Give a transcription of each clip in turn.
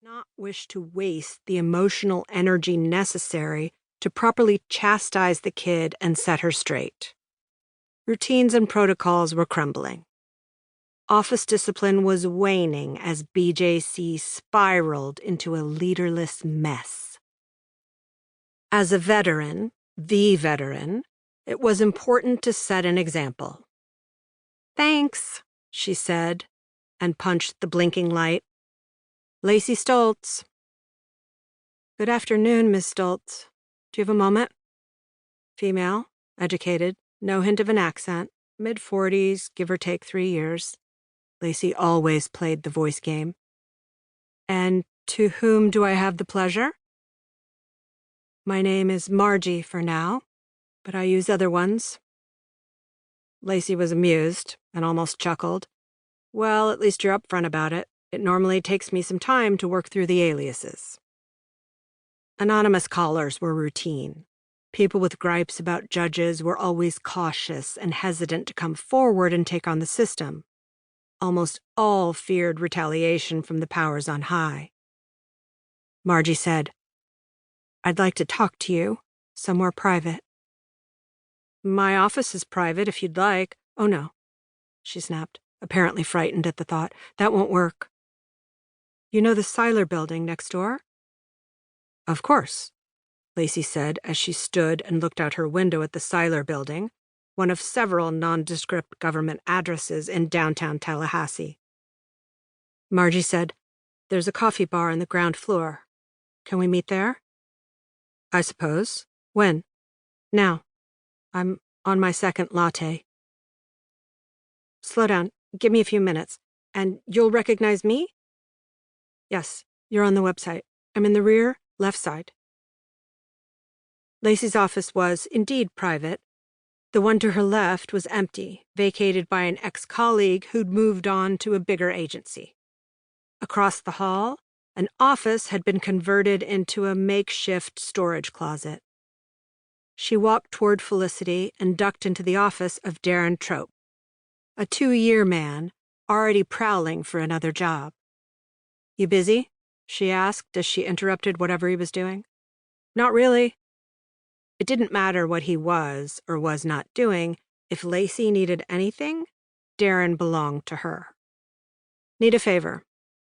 Not wish to waste the emotional energy necessary to properly chastise the kid and set her straight. Routines and protocols were crumbling. Office discipline was waning as BJC spiraled into a leaderless mess. As a veteran, the veteran, it was important to set an example. "Thanks," she said, and punched the blinking light. "Lacey Stoltz." "Good afternoon, Miss Stoltz. Do you have a moment?" Female, educated, no hint of an accent, mid-40s, give or take 3 years. Lacey always played the voice game. "And to whom do I have the pleasure?" "My name is Margie for now, but I use other ones." Lacey was amused and almost chuckled. "Well, at least you're upfront about it. It normally takes me some time to work through the aliases." Anonymous callers were routine. People with gripes about judges were always cautious and hesitant to come forward and take on the system. Almost all feared retaliation from the powers on high. Margie said, "I'd like to talk to you, somewhere private." "My office is private if you'd like." "Oh, no," she snapped, apparently frightened at the thought. "That won't work." "You know the Seiler building next door?" "Of course," Lacey said as she stood and looked out her window at the Seiler building, one of several nondescript government addresses in downtown Tallahassee. Margie said, "There's a coffee bar on the ground floor. Can we meet there?" "I suppose. When?" "Now. I'm on my second latte." "Slow down. Give me a few minutes. And you'll recognize me?" "Yes, you're on the website. I'm in the rear, left side." Lacey's office was, indeed, private. The one to her left was empty, vacated by an ex-colleague who'd moved on to a bigger agency. Across the hall, an office had been converted into a makeshift storage closet. She walked toward Felicity and ducked into the office of Darren Trope, a 2-year man already prowling for another job. "You busy?" she asked as she interrupted whatever he was doing. "Not really." It didn't matter what he was or was not doing. If Lacey needed anything, Darren belonged to her. "Need a favor.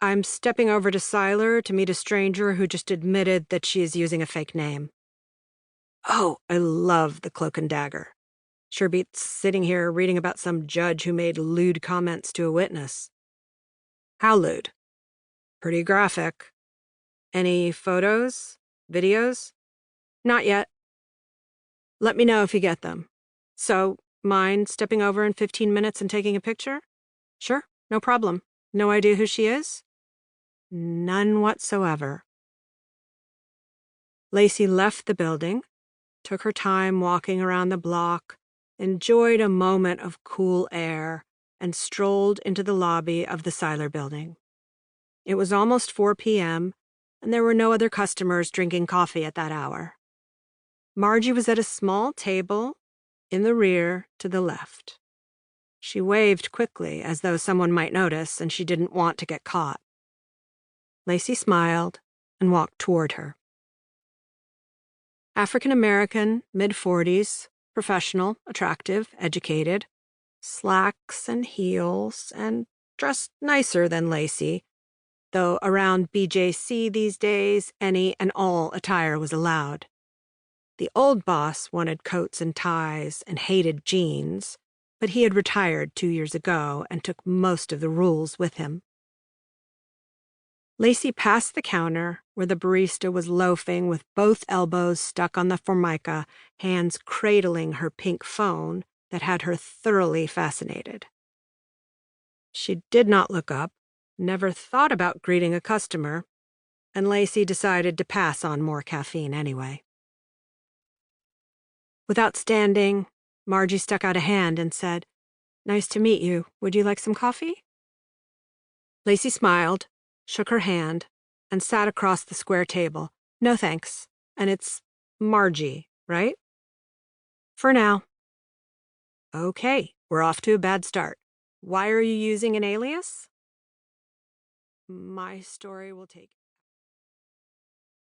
I'm stepping over to Seiler to meet a stranger who just admitted that she is using a fake name." Oh, I love the cloak and dagger. Sure beats sitting here reading about some judge who made lewd comments to a witness. "How lewd?" "Pretty graphic." "Any photos? Videos?" "Not yet." "Let me know if you get them." "So, mind stepping over in 15 minutes and taking a picture?" "Sure, no problem. No idea who she is?" "None whatsoever." Lacey left the building, took her time walking around the block, enjoyed a moment of cool air, and strolled into the lobby of the Seiler building. It was almost 4 p.m., and there were no other customers drinking coffee at that hour. Margie was at a small table in the rear to the left. She waved quickly as though someone might notice and she didn't want to get caught. Lacey smiled and walked toward her. African-American, mid-40s, professional, attractive, educated, slacks and heels, and dressed nicer than Lacey, though around BJC these days any and all attire was allowed. The old boss wanted coats and ties and hated jeans, but he had retired 2 years ago and took most of the rules with him. Lacey passed the counter where the barista was loafing with both elbows stuck on the formica, hands cradling her pink phone that had her thoroughly fascinated. She did not look up, never thought about greeting a customer, and Lacey decided to pass on more caffeine anyway. Without standing, Margie stuck out a hand and said, "Nice to meet you. Would you like some coffee?" Lacey smiled, shook her hand, and sat across the square table. "No thanks. And it's Margie, right?" "For now." "Okay, we're off to a bad start. Why are you using an alias?" My story will take